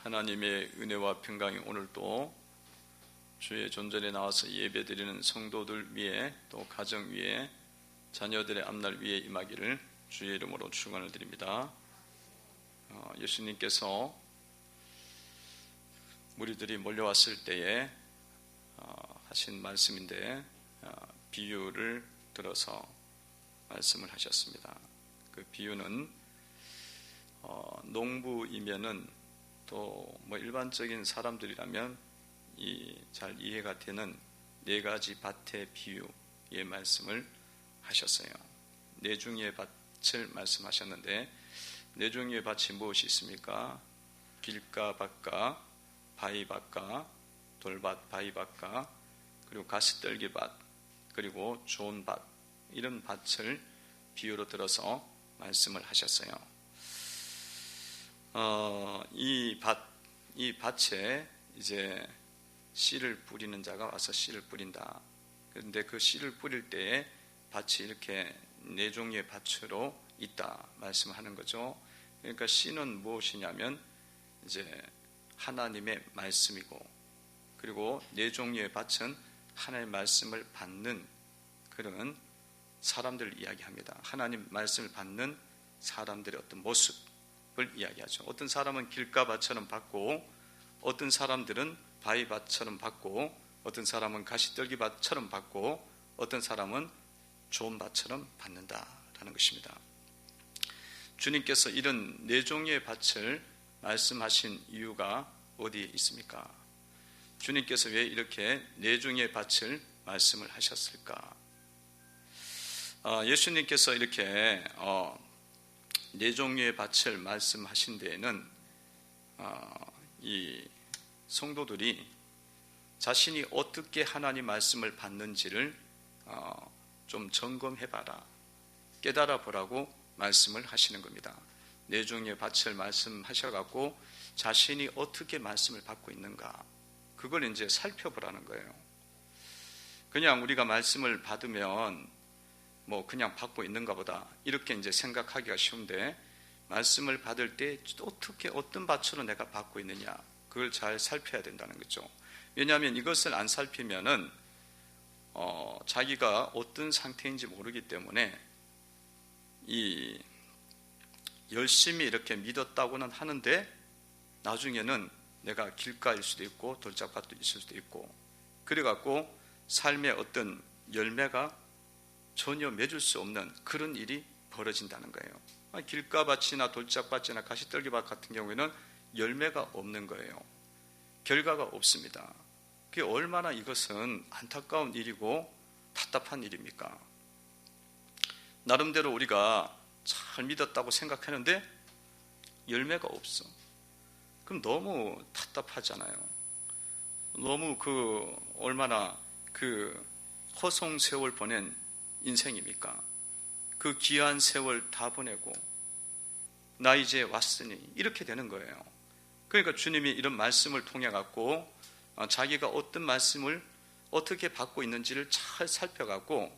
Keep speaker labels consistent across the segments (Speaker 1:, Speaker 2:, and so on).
Speaker 1: 하나님의 은혜와 평강이 오늘도 주의 존전에 나와서 예배드리는 성도들 위에, 또 가정 위에, 자녀들의 앞날 위에 임하기를 주의 이름으로 축원을 드립니다. 예수님께서 무리들이 몰려왔을 때에 하신 말씀인데, 비유를 들어서 말씀을 하셨습니다. 그 비유는 농부이면은 또 일반적인 사람들이라면 잘 이해가 되는 네 가지 밭의 비유의 말씀을 하셨어요. 네 종류의 밭을 말씀하셨는데, 네 종류의 밭이 무엇이 있습니까? 길가밭과 바위밭과 돌밭, 바위밭과 그리고 가시떨기밭, 그리고 좋은 밭, 이런 밭을 비유로 들어서 말씀을 하셨어요. 이 밭에 이제 씨를 뿌리는 자가 와서 씨를 뿌린다. 그런데 그 씨를 뿌릴 때에 밭이 이렇게 네 종류의 밭으로 있다 말씀하는 거죠. 그러니까 씨는 무엇이냐면 이제 하나님의 말씀이고, 그리고 네 종류의 밭은 하나님의 말씀을 받는 그런 사람들을 이야기합니다. 하나님 말씀을 받는 사람들의 어떤 모습을 이야기하죠. 어떤 사람은 길가밭처럼 받고, 어떤 사람들은 바위밭처럼 받고, 어떤 사람은 가시떨기밭처럼 받고, 어떤 사람은 좋은 밭처럼 받는다라는 것입니다. 주님께서 이런 네 종류의 밭을 말씀하신 이유가 어디에 있습니까? 주님께서 왜 이렇게 네 종류의 밭을 말씀을 하셨을까? 예수님께서 이렇게 네 종류의 밭을 말씀하신 데에는 이 성도들이 자신이 어떻게 하나님 말씀을 받는지를 좀 점검해봐라, 깨달아 보라고 말씀을 하시는 겁니다. 네 종류의 밭을 말씀하셔갖고 자신이 어떻게 말씀을 받고 있는가, 그걸 이제 살펴보라는 거예요. 그냥 우리가 말씀을 받으면 그냥 받고 있는가 보다 이렇게 이제 생각하기가 쉬운데, 말씀을 받을 때 어떻게 어떤 밭으로 내가 받고 있느냐, 그걸 잘 살펴야 된다는 거죠. 왜냐하면 이것을 안 살피면은 자기가 어떤 상태인지 모르기 때문에 열심히 이렇게 믿었다고는 하는데 나중에는 내가 길가일 수도 있고 돌짝밭도 있을 수도 있고, 그래갖고 삶의 어떤 열매가 전혀 맺을 수 없는 그런 일이 벌어진다는 거예요. 길가밭이나 돌짝밭이나 가시떨기밭 같은 경우에는 열매가 없는 거예요. 결과가 없습니다. 그게 얼마나 이것은 안타까운 일이고 답답한 일입니까? 나름대로 우리가 잘 믿었다고 생각하는데 열매가 없어. 그럼 너무 답답하잖아요. 너무 얼마나 허송 세월 보낸 인생입니까? 그 귀한 세월 다 보내고 나 이제 왔으니 이렇게 되는 거예요. 그러니까 주님이 이런 말씀을 통해 갖고 자기가 어떤 말씀을 어떻게 받고 있는지를 잘 살펴갖고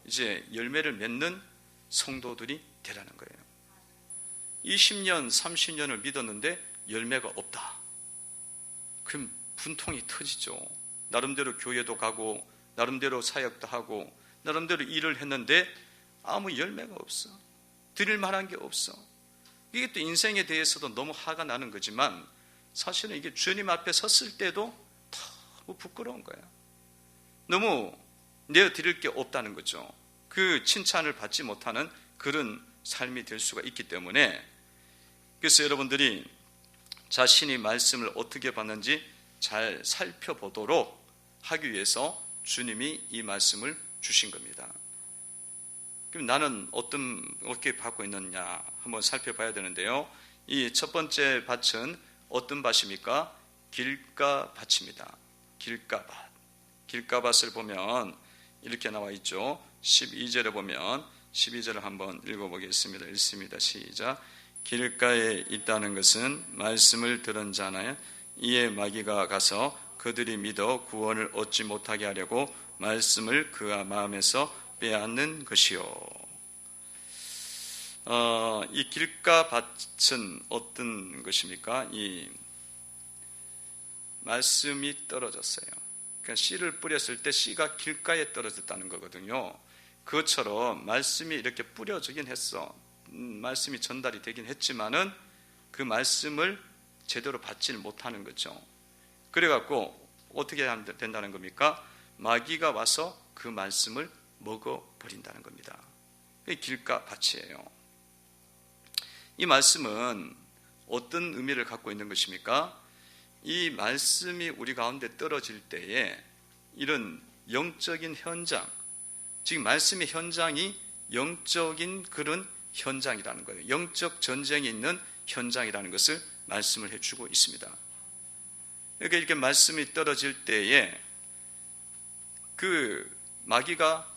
Speaker 1: 이제 열매를 맺는 성도들이 되라는 거예요. 20년, 30년을 믿었는데 열매가 없다. 그럼 분통이 터지죠. 나름대로 교회도 가고 나름대로 사역도 하고 나름대로 일을 했는데 아무 열매가 없어. 드릴 만한 게 없어. 이게 또 인생에 대해서도 너무 화가 나는 거지만, 사실은 이게 주님 앞에 섰을 때도 너무 부끄러운 거야. 너무 내어드릴 게 없다는 거죠. 그 칭찬을 받지 못하는 그런 삶이 될 수가 있기 때문에, 그래서 여러분들이 자신이 말씀을 어떻게 받는지 잘 살펴보도록 하기 위해서 주님이 이 말씀을 주신 겁니다. 그럼 나는 어떻게 받고 있느냐 한번 살펴봐야 되는데요. 이 첫 번째 밭은 어떤 밭입니까? 길가밭입니다. 길가밭. 길가밭을 보면 이렇게 나와 있죠. 12절에 보면 12절을 한번 읽어보겠습니다. 읽습니다. 시작. 길가에 있다는 것은 말씀을 들은 자나요? 이에 마귀가 가서 그들이 믿어 구원을 얻지 못하게 하려고 말씀을 그 마음에서 빼앗는 것이요. 이 길가밭은 어떤 것입니까? 말씀이 떨어졌어요. 그러니까 씨를 뿌렸을 때 씨가 길가에 떨어졌다는 거거든요. 그것처럼 말씀이 이렇게 뿌려지긴 했어. 말씀이 전달이 되긴 했지만은 그 말씀을 제대로 받지를 못하는 거죠. 그래갖고 어떻게 하면 된다는 겁니까? 마귀가 와서 그 말씀을 먹어버린다는 겁니다. 그게 길가밭이에요. 이 말씀은 어떤 의미를 갖고 있는 것입니까? 이 말씀이 우리 가운데 떨어질 때에 이런 영적인 현장, 지금 말씀의 현장이 영적인 그런 현장이라는 거예요. 영적 전쟁이 있는 현장이라는 것을 말씀을 해주고 있습니다. 그러니까 이렇게 말씀이 떨어질 때에 그 마귀가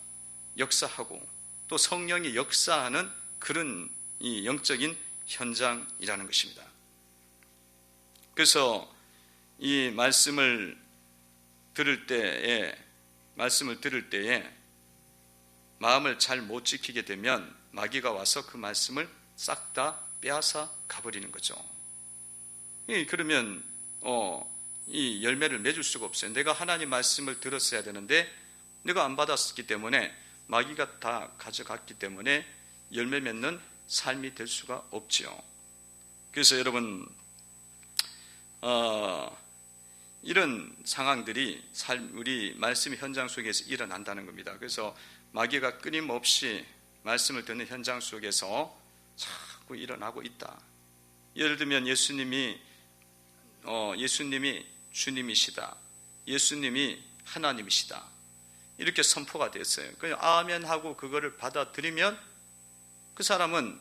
Speaker 1: 역사하고 또 성령이 역사하는 그런 이 영적인 현장이라는 것입니다. 그래서 이 말씀을 들을 때에 마음을 잘 못 지키게 되면 마귀가 와서 그 말씀을 싹 다 빼앗아 가버리는 거죠. 그러면 이 열매를 맺을 수가 없어요. 내가 하나님 말씀을 들었어야 되는데 내가 안 받았기 때문에 마귀가 다 가져갔기 때문에 열매 맺는 삶이 될 수가 없지요. 그래서 여러분 이런 상황들이 우리 말씀의 현장 속에서 일어난다는 겁니다. 그래서 마귀가 끊임없이 말씀을 듣는 현장 속에서 자꾸 일어나고 있다. 예를 들면 예수님이 주님이시다. 예수님이 하나님이시다. 이렇게 선포가 됐어요. 그냥 아멘하고 그거를 받아들이면 그 사람은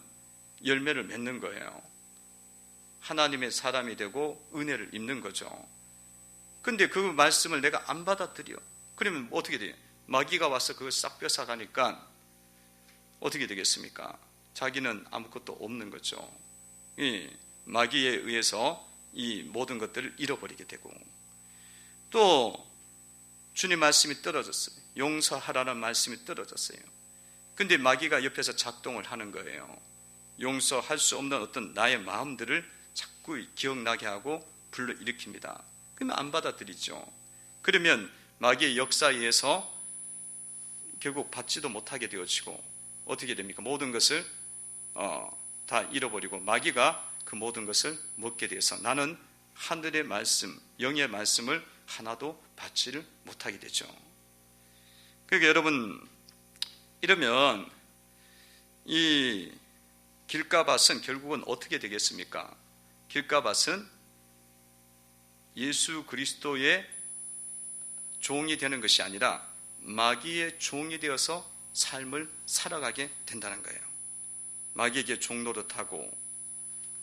Speaker 1: 열매를 맺는 거예요. 하나님의 사람이 되고 은혜를 입는 거죠. 근데 그 말씀을 내가 안 받아들여. 그러면 어떻게 돼요? 마귀가 와서 그걸 싹 뺏어가니까 어떻게 되겠습니까? 자기는 아무것도 없는 거죠. 이 마귀에 의해서 이 모든 것들을 잃어버리게 되고, 또 주님 말씀이 떨어졌어요. 용서하라는 말씀이 떨어졌어요. 근데 마귀가 옆에서 작동을 하는 거예요. 용서할 수 없는 어떤 나의 마음들을 자꾸 기억나게 하고 불러일으킵니다. 그러면 안 받아들이죠. 그러면 마귀의 역사에 의해서 결국 받지도 못하게 되어지고 어떻게 됩니까? 모든 것을 다 잃어버리고 마귀가 그 모든 것을 먹게 돼서 나는 하늘의 말씀, 영의 말씀을 하나도 받지를 못하게 되죠. 그러니까 여러분, 이러면 이 길가밭은 결국은 어떻게 되겠습니까? 길가밭은 예수 그리스도의 종이 되는 것이 아니라 마귀의 종이 되어서 삶을 살아가게 된다는 거예요. 마귀에게 종노릇하고,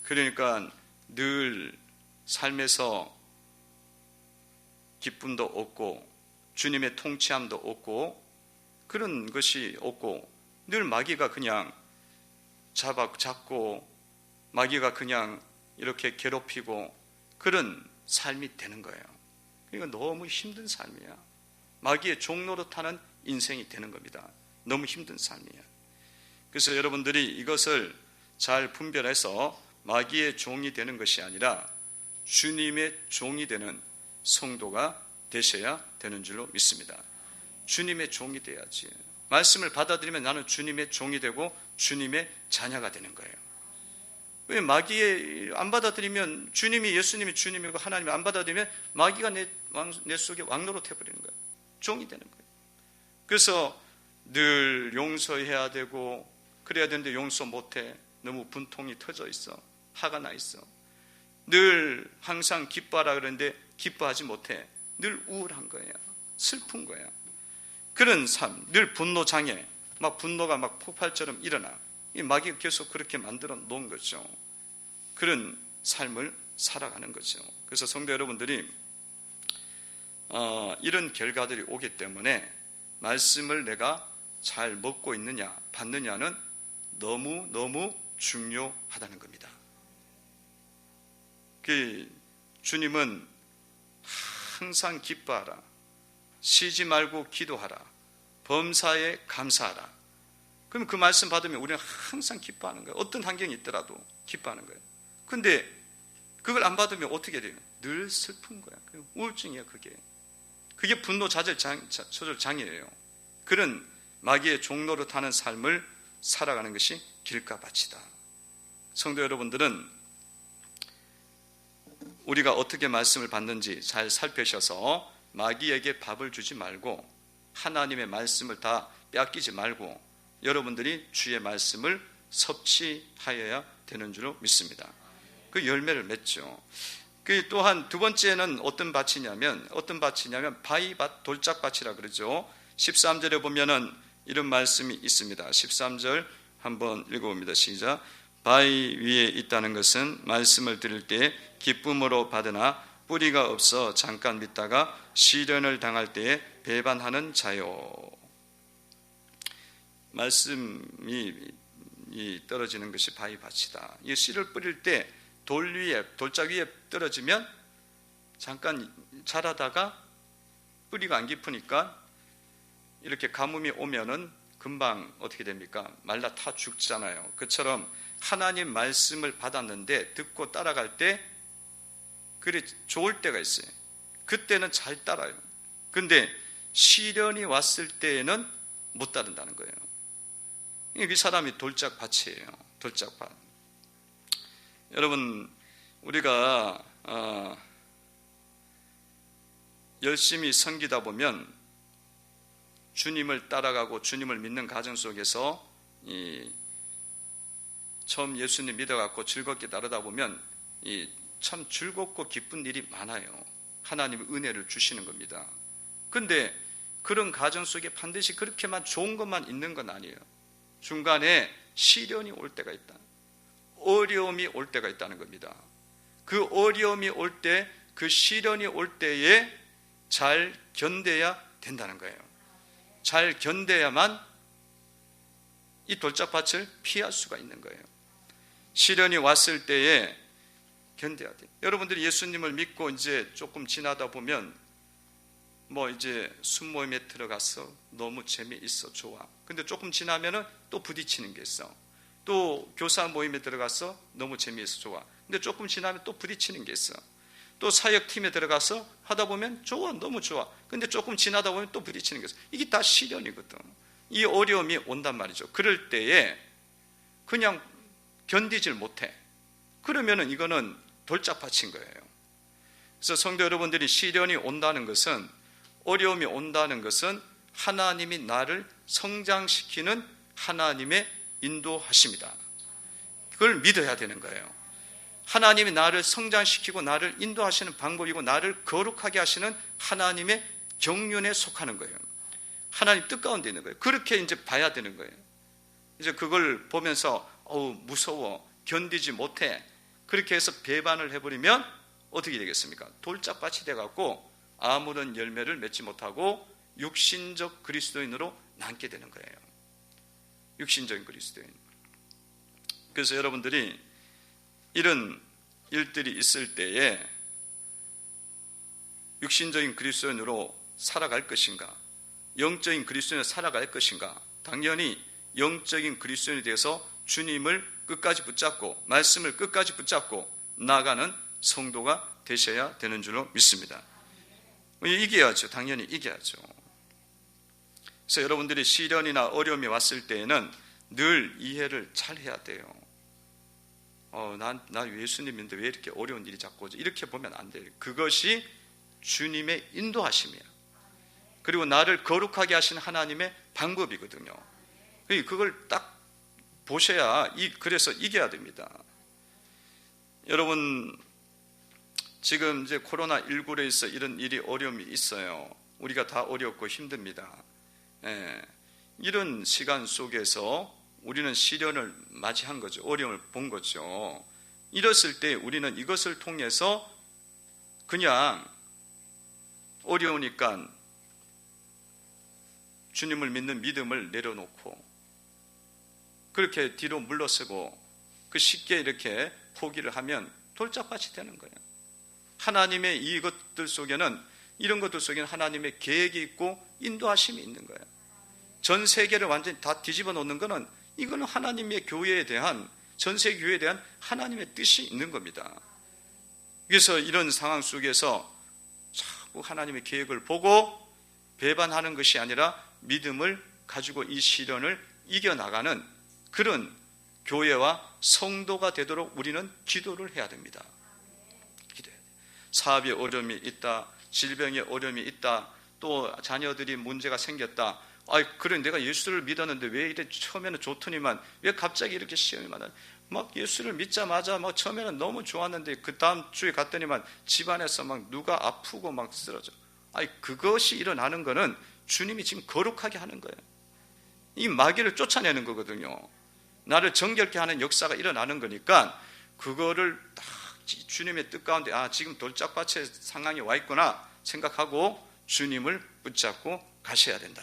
Speaker 1: 그러니까 늘 삶에서 기쁨도 없고 주님의 통치함도 없고 그런 것이 없고 늘 마귀가 그냥 잡고 마귀가 그냥 이렇게 괴롭히고 그런 삶이 되는 거예요. 그러니까 너무 힘든 삶이야. 마귀의 종노릇하는 인생이 되는 겁니다. 너무 힘든 삶이에요. 그래서 여러분들이 이것을 잘 분별해서 마귀의 종이 되는 것이 아니라 주님의 종이 되는 성도가 되셔야 되는 줄로 믿습니다. 주님의 종이 돼야지. 말씀을 받아들이면 나는 주님의 종이 되고 주님의 자녀가 되는 거예요. 왜 마귀에 안 받아들이면 주님이 예수님이 주님이고 하나님이 안 받아들이면 마귀가 내 속에 왕노릇 해버리는 거예요. 종이 되는 거예요. 그래서 늘 용서해야 되고 그래야 되는데 용서 못해. 너무 분통이 터져 있어. 화가 나 있어. 늘 항상 기뻐하라 그러는데 기뻐하지 못해. 늘 우울한 거야. 슬픈 거야. 그런 삶, 늘 분노 장애, 막 분노가 막 폭발처럼 일어나. 이 마귀가 계속 그렇게 만들어 놓은 거죠. 그런 삶을 살아가는 거죠. 그래서 성도 여러분들이 이런 결과들이 오기 때문에 말씀을 내가 잘 먹고 있느냐 받느냐는 너무 중요하다는 겁니다. 주님은 항상 기뻐하라, 쉬지 말고 기도하라, 범사에 감사하라. 그럼 그 말씀 받으면 우리는 항상 기뻐하는 거예요. 어떤 환경이 있더라도 기뻐하는 거예요. 근데 그걸 안 받으면 어떻게 돼요? 늘 슬픈 거야. 우울증이야 그게. 그게 분노 좌절 조절 장애예요. 그런 마귀의 종로로 타는 삶을 살아가는 것이 길가밭이다. 성도 여러분들은 우리가 어떻게 말씀을 받는지 잘 살펴셔서 마귀에게 밥을 주지 말고 하나님의 말씀을 다 빼앗기지 말고 여러분들이 주의 말씀을 섭취하여야 되는 줄로 믿습니다. 그 열매를 맺죠. 그 또한 두 번째는 어떤 밭이냐면 바위밭, 돌짝밭이라 그러죠. 13절에 보면은 이런 말씀이 있습니다. 13절 한번 읽어봅니다. 시작. 바위 위에 있다는 것은 말씀을 들을 때 기쁨으로 받으나 뿌리가 없어 잠깐 믿다가 시련을 당할 때에 배반하는 자요. 말씀이 떨어지는 것이 바위밭이다. 이 씨를 뿌릴 때 돌짝 위에 떨어지면 잠깐 자라다가 뿌리가 안 깊으니까 이렇게 가뭄이 오면은 금방 어떻게 됩니까? 말라 타 죽잖아요. 그처럼 하나님 말씀을 받았는데 듣고 따라갈 때 그래 좋을 때가 있어요. 그때는 잘 따라요. 근데 시련이 왔을 때에는 못 따른다는 거예요. 이 사람이 돌짝밭이에요. 돌짝밭. 여러분 우리가 열심히 섬기다 보면 주님을 따라가고 주님을 믿는 가정 속에서 처음 예수님 믿어갖고 즐겁게 따르다 보면 참 즐겁고 기쁜 일이 많아요. 하나님의 은혜를 주시는 겁니다. 그런데 그런 가정 속에 반드시 그렇게만 좋은 것만 있는 건 아니에요. 중간에 시련이 올 때가 있다. 어려움이 올 때가 있다는 겁니다. 그 어려움이 올 때, 그 시련이 올 때에 잘 견뎌야 된다는 거예요. 잘 견뎌야만 이 돌짝밭을 피할 수가 있는 거예요. 시련이 왔을 때에 견뎌야 돼요. 여러분들이 예수님을 믿고 이제 조금 지나다 보면 이제 순모임에 들어가서 너무 재미있어 좋아. 근데 조금 지나면은 또 부딪히는 게 있어. 또 교사 모임에 들어가서 너무 재미있어 좋아. 근데 조금 지나면 또 부딪히는 게 있어. 또 사역팀에 들어가서 하다 보면 좋아, 너무 좋아. 근데 조금 지나다 보면 또 부딪히는 게 있어. 이게 다 시련이거든. 이 어려움이 온단 말이죠. 그럴 때에 그냥 견디질 못해. 그러면은 이거는 돌짝밭인 거예요. 그래서 성도 여러분들이 시련이 온다는 것은, 어려움이 온다는 것은 하나님이 나를 성장시키는 하나님의 인도하심이다. 그걸 믿어야 되는 거예요. 하나님이 나를 성장시키고 나를 인도하시는 방법이고 나를 거룩하게 하시는 하나님의 경륜에 속하는 거예요. 하나님 뜻 가운데 있는 거예요. 그렇게 이제 봐야 되는 거예요. 이제 그걸 보면서 무서워, 견디지 못해, 그렇게 해서 배반을 해버리면 어떻게 되겠습니까? 돌짝밭이 돼갖고 아무런 열매를 맺지 못하고 육신적 그리스도인으로 남게 되는 거예요. 육신적인 그리스도인. 그래서 여러분들이 이런 일들이 있을 때에 육신적인 그리스도인으로 살아갈 것인가, 영적인 그리스도인으로 살아갈 것인가? 당연히 영적인 그리스도인이 돼서 주님을 끝까지 붙잡고 말씀을 끝까지 붙잡고 나가는 성도가 되셔야 되는 줄로 믿습니다. 이겨야죠. 당연히 이겨야죠. 그래서 여러분들이 시련이나 어려움이 왔을 때에는 늘 이해를 잘 해야 돼요. 난 예수님 믿는데 왜 이렇게 어려운 일이 자꾸 오지? 이렇게 보면 안 돼요. 그것이 주님의 인도하심이야. 그리고 나를 거룩하게 하신 하나님의 방법이거든요. 그걸 딱 보셔야 그래서 이겨야 됩니다. 여러분, 지금 이제 코로나19로 해서 이런 일이 어려움이 있어요. 우리가 다 어렵고 힘듭니다. 이런 시간 속에서 우리는 시련을 맞이한 거죠. 어려움을 본 거죠. 이랬을 때 우리는 이것을 통해서 그냥 어려우니까 주님을 믿는 믿음을 내려놓고 그렇게 뒤로 물러서고 쉽게 이렇게 포기를 하면 돌짝밭이 되는 거예요. 하나님의 이것들 속에는, 이런 것들 속에는 하나님의 계획이 있고 인도하심이 있는 거예요. 전 세계를 완전히 다 뒤집어 놓는 거는, 이거는 하나님의 교회에 대한, 전 세계 교회에 대한 하나님의 뜻이 있는 겁니다. 그래서 이런 상황 속에서 자꾸 하나님의 계획을 보고 배반하는 것이 아니라 믿음을 가지고 이 시련을 이겨나가는 그런 교회와 성도가 되도록 우리는 기도를 해야 됩니다. 기도해야 돼요. 사업에 어려움이 있다, 질병에 어려움이 있다, 또 자녀들이 문제가 생겼다. 그래 내가 예수를 믿었는데 왜 이래 처음에는 좋더니만 왜 갑자기 이렇게 시험이 많아? 막 예수를 믿자마자 막 처음에는 너무 좋았는데 그 다음 주에 갔더니만 집안에서 막 누가 아프고 막 쓰러져. 그것이 일어나는 거는 주님이 지금 거룩하게 하는 거예요. 이 마귀를 쫓아내는 거거든요. 나를 정결케 하는 역사가 일어나는 거니까 그거를 딱 주님의 뜻 가운데 지금 돌짝밭의 상황이 와 있구나 생각하고 주님을 붙잡고 가셔야 된다.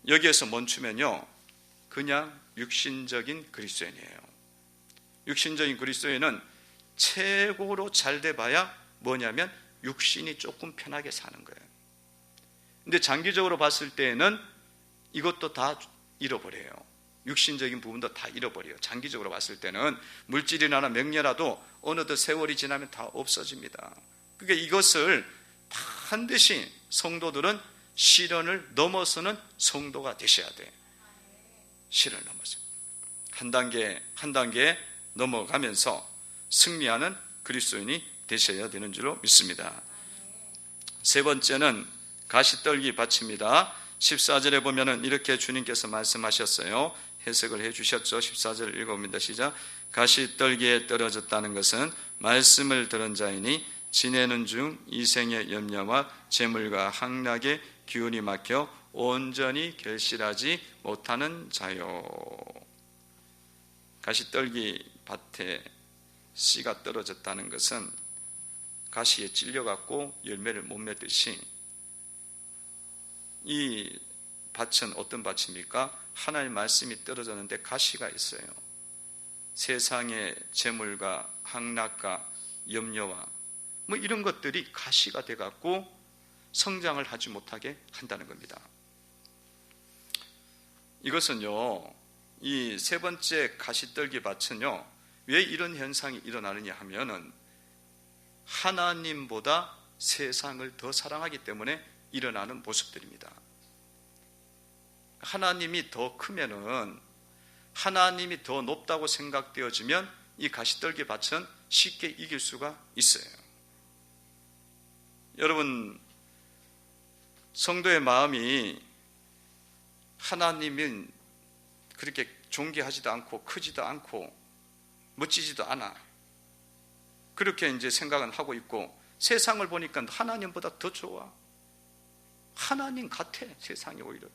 Speaker 1: 여기에서 멈추면요 그냥 육신적인 그리스도인이에요. 육신적인 그리스도인은 최고로 잘 돼봐야 뭐냐면 육신이 조금 편하게 사는 거예요. 근데 장기적으로 봤을 때에는 이것도 다 잃어버려요. 육신적인 부분도 다 잃어버려요. 장기적으로 봤을 때는 물질이나 명예라도 어느덧 세월이 지나면 다 없어집니다. 그러니까 이것을 반드시 성도들은 시련을 넘어서는 성도가 되셔야 돼. 시련을 넘어서 한 단계 넘어가면서 승리하는 그리스도인이 되셔야 되는 줄로 믿습니다. 세 번째는 가시떨기 밭입니다. 14절에 보면은 이렇게 주님께서 말씀하셨어요. 해석을 해주셨죠. 14절을 읽어봅니다. 시작. 가시떨기에 떨어졌다는 것은 말씀을 들은 자이니 지내는 중 이생의 염려와 재물과 향락의 기운이 막혀 온전히 결실하지 못하는 자요. 가시떨기 밭에 씨가 떨어졌다는 것은 가시에 찔려갖고 열매를 못 맺듯이 이 밭은 어떤 밭입니까? 하나님의 말씀이 떨어졌는데 가시가 있어요. 세상의 재물과 향락과 염려와 이런 것들이 가시가 돼갖고 성장을 하지 못하게 한다는 겁니다. 이것은요, 이 세 번째 가시떨기 밭은요, 왜 이런 현상이 일어나느냐 하면은 하나님보다 세상을 더 사랑하기 때문에 일어나는 모습들입니다. 하나님이 더 크면은, 하나님이 더 높다고 생각되어지면 이 가시떨기 밭은 쉽게 이길 수가 있어요. 여러분, 성도의 마음이 하나님은 그렇게 존귀하지도 않고 크지도 않고 멋지지도 않아. 그렇게 이제 생각은 하고 있고 세상을 보니까 하나님보다 더 좋아. 하나님 같아. 세상이 오히려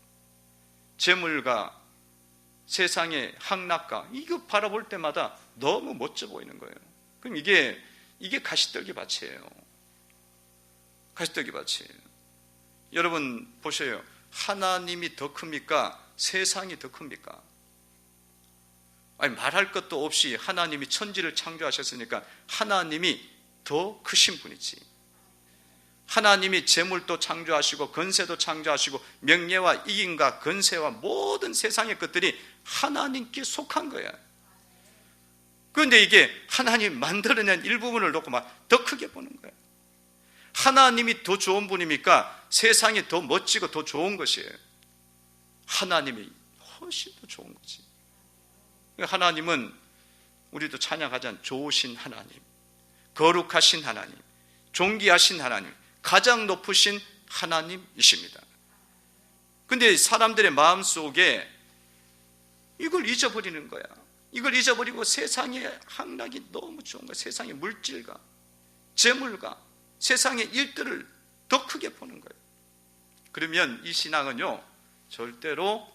Speaker 1: 재물과 세상의 향락과 이거 바라볼 때마다 너무 멋져 보이는 거예요. 그럼 이게 가시떨기 밭이에요. 가시떨기 밭이에요. 여러분 보세요. 하나님이 더 큽니까? 세상이 더 큽니까? 말할 것도 없이 하나님이 천지를 창조하셨으니까 하나님이 더 크신 분이지. 하나님이 재물도 창조하시고 건세도 창조하시고 명예와 이익과 건세와 모든 세상의 것들이 하나님께 속한 거야. 그런데 이게 하나님 만들어낸 일부분을 놓고 막 더 크게 보는 거야. 하나님이 더 좋은 분입니까? 세상이 더 멋지고 더 좋은 것이에요. 하나님이 훨씬 더 좋은 거지. 하나님은 우리도 찬양하자면 좋으신 하나님, 거룩하신 하나님, 존귀하신 하나님, 가장 높으신 하나님이십니다. 그런데 사람들의 마음속에 이걸 잊어버리는 거야. 이걸 잊어버리고 세상의 향락이 너무 좋은 거야. 세상의 물질과 재물과 세상의 일들을 더 크게 보는 거예요. 그러면 이 신앙은요 절대로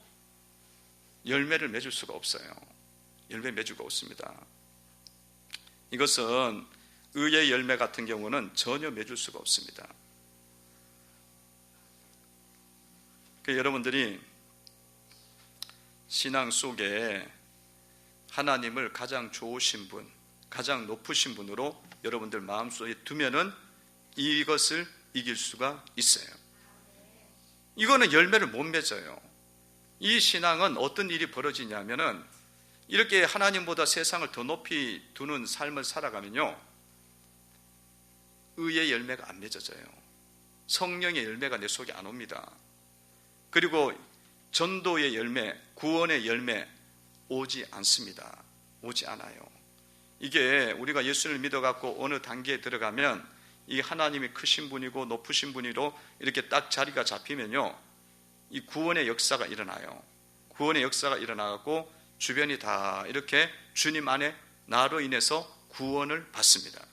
Speaker 1: 열매를 맺을 수가 없어요. 열매 맺을 수가 없습니다. 이것은 의의 열매 같은 경우는 전혀 맺을 수가 없습니다. 그러니까 여러분들이 신앙 속에 하나님을 가장 좋으신 분, 가장 높으신 분으로 여러분들 마음속에 두면은 이것을 이길 수가 있어요. 이거는 열매를 못 맺어요. 이 신앙은 어떤 일이 벌어지냐면은 이렇게 하나님보다 세상을 더 높이 두는 삶을 살아가면요 의의 열매가 안 맺어져요. 성령의 열매가 내 속에 안 옵니다. 그리고 전도의 열매, 구원의 열매 오지 않습니다. 오지 않아요. 이게 우리가 예수를 믿어갖고 어느 단계에 들어가면 이 하나님이 크신 분이고 높으신 분이로 이렇게 딱 자리가 잡히면요, 이 구원의 역사가 일어나요. 구원의 역사가 일어나고 주변이 다 이렇게 주님 안에 나로 인해서 구원을 받습니다.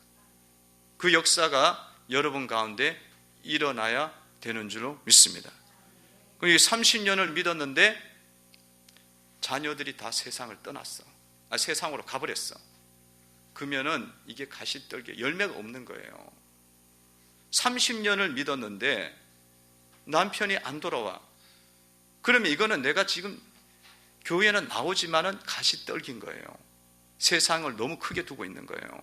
Speaker 1: 그 역사가 여러분 가운데 일어나야 되는 줄로 믿습니다. 30년을 믿었는데 자녀들이 다 세상을 떠났어. 세상으로 가버렸어. 그러면은 이게 가시떨기 열매가 없는 거예요. 30년을 믿었는데 남편이 안 돌아와. 그러면 이거는 내가 지금 교회는 나오지만은 가시떨기인 거예요. 세상을 너무 크게 두고 있는 거예요.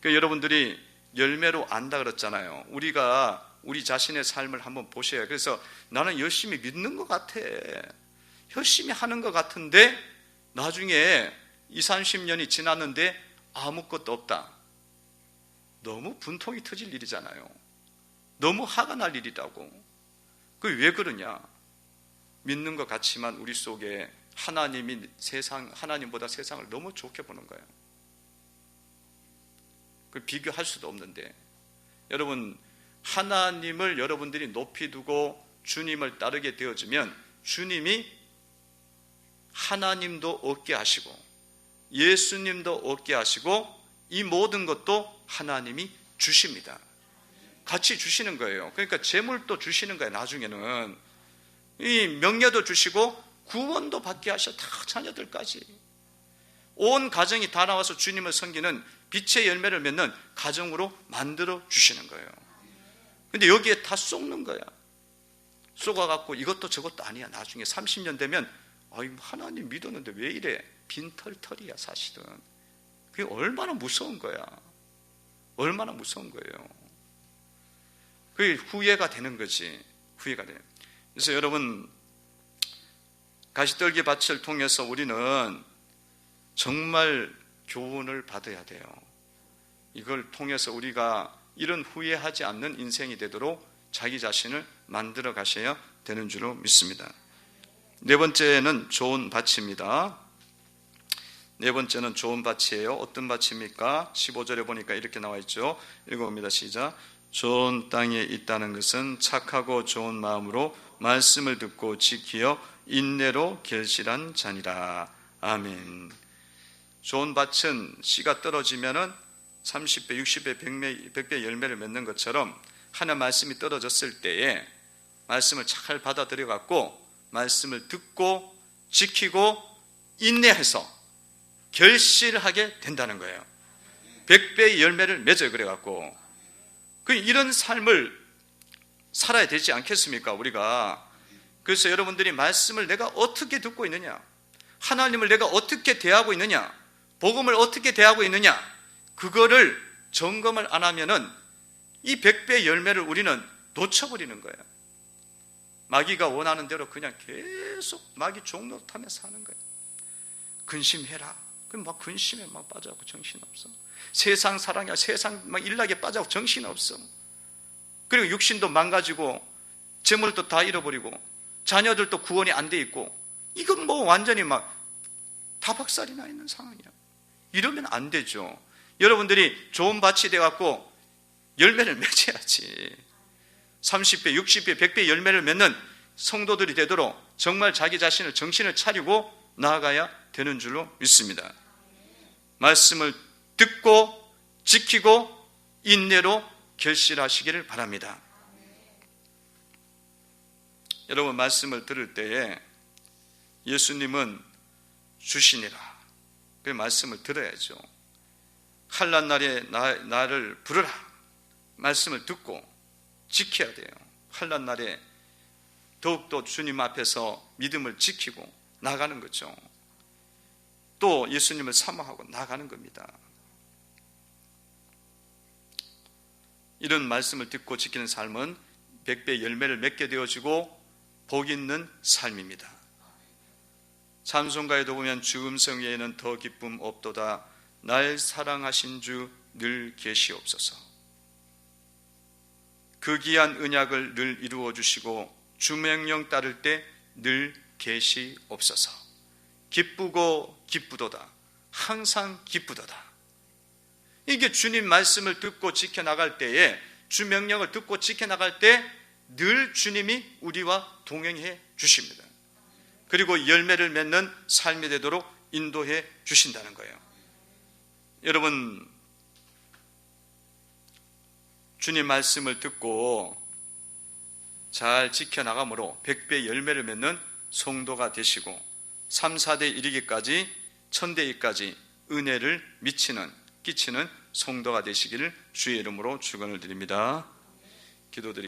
Speaker 1: 그러니까 여러분들이 열매로 안다 그랬잖아요. 우리가 우리 자신의 삶을 한번 보셔야. 그래서 나는 열심히 믿는 것 같아. 열심히 하는 것 같은데 나중에 20, 30년이 지났는데 아무것도 없다. 너무 분통이 터질 일이잖아요. 너무 화가 날 일이라고. 그게 왜 그러냐? 믿는 것 같지만 우리 속에 하나님이 하나님보다 세상을 너무 좋게 보는 거예요. 그 비교할 수도 없는데, 여러분, 하나님을 여러분들이 높이 두고 주님을 따르게 되어지면 주님이 하나님도 얻게 하시고 예수님도 얻게 하시고 이 모든 것도 하나님이 주십니다. 같이 주시는 거예요. 그러니까 재물도 주시는 거예요. 나중에는 이 명예도 주시고 구원도 받게 하셔. 다 자녀들까지 온 가정이 다 나와서 주님을 섬기는 빛의 열매를 맺는 가정으로 만들어 주시는 거예요. 근데 여기에 다 쏟는 거야. 쏟아갖고 이것도 저것도 아니야. 나중에 30년 되면 하나님 믿었는데 왜 이래? 빈털털이야. 사실은 그게 얼마나 무서운 거야. 얼마나 무서운 거예요. 그게 후회가 되는 거지. 후회가 돼. 그래서 여러분, 가시떨기 밭을 통해서 우리는 정말 교훈을 받아야 돼요. 이걸 통해서 우리가 이런 후회하지 않는 인생이 되도록 자기 자신을 만들어 가셔야 되는 줄로 믿습니다. 네 번째는 좋은 밭입니다. 네 번째는 좋은 밭이에요. 어떤 밭입니까? 15절에 보니까 이렇게 나와 있죠. 읽어봅니다. 시작. 좋은 땅에 있다는 것은 착하고 좋은 마음으로 말씀을 듣고 지키어 인내로 결실한 자니라. 아멘. 좋은 밭은 씨가 떨어지면은 30배, 60배, 100배 열매를 맺는 것처럼 하나님 말씀이 떨어졌을 때에 말씀을 잘 받아들여 갖고 말씀을 듣고 지키고 인내해서 결실하게 된다는 거예요. 100배의 열매를 맺어요. 그래 갖고 이런 삶을 살아야 되지 않겠습니까? 우리가. 그래서 여러분들이 말씀을 내가 어떻게 듣고 있느냐, 하나님을 내가 어떻게 대하고 있느냐, 복음을 어떻게 대하고 있느냐, 그거를 점검을 안 하면은 이 100배의 열매를 우리는 놓쳐버리는 거예요. 마귀가 원하는 대로 그냥 계속 마귀 종노릇하면서 사는 거예요. 근심해라. 그럼 막 근심에 막 빠져갖고 정신없어. 세상 사랑이야. 세상 막 일나게 빠져갖고 정신없어. 그리고 육신도 망가지고 재물도 다 잃어버리고 자녀들도 구원이 안 돼 있고, 이건 뭐 완전히 막 다박살이 나 있는 상황이야. 이러면 안 되죠. 여러분들이 좋은 밭이 돼갖고 열매를 맺어야지. 30배, 60배, 100배 열매를 맺는 성도들이 되도록 정말 자기 자신을 정신을 차리고 나아가야 되는 줄로 믿습니다. 말씀을 듣고 지키고 인내로 결실하시기를 바랍니다. 여러분, 말씀을 들을 때에 예수님은 주시니라. 그 말씀을 들어야죠. 환난 날에 나를 부르라. 말씀을 듣고 지켜야 돼요. 환난 날에 더욱더 주님 앞에서 믿음을 지키고 나가는 거죠. 또 예수님을 사모하고 나가는 겁니다. 이런 말씀을 듣고 지키는 삶은 100배 열매를 맺게 되어지고 복 있는 삶입니다. 찬송가에도 보면 주 음성 외에는 더 기쁨 없도다. 날 사랑하신 주 늘 계시옵소서. 그 귀한 언약을 늘 이루어 주시고 주 명령 따를 때 늘 계시옵소서. 기쁘고 기쁘도다. 항상 기쁘도다. 이게 주님 말씀을 듣고 지켜나갈 때에, 주 명령을 듣고 지켜나갈 때 늘 주님이 우리와 동행해 주십니다. 그리고 열매를 맺는 삶이 되도록 인도해 주신다는 거예요. 여러분, 주님 말씀을 듣고 잘 지켜나감으로 100배 열매를 맺는 성도가 되시고 3, 4대 이르기까지 천대이까지 은혜를 끼치는 성도가 되시기를 주의 이름으로 축원을 드립니다. 기도드리겠습니다.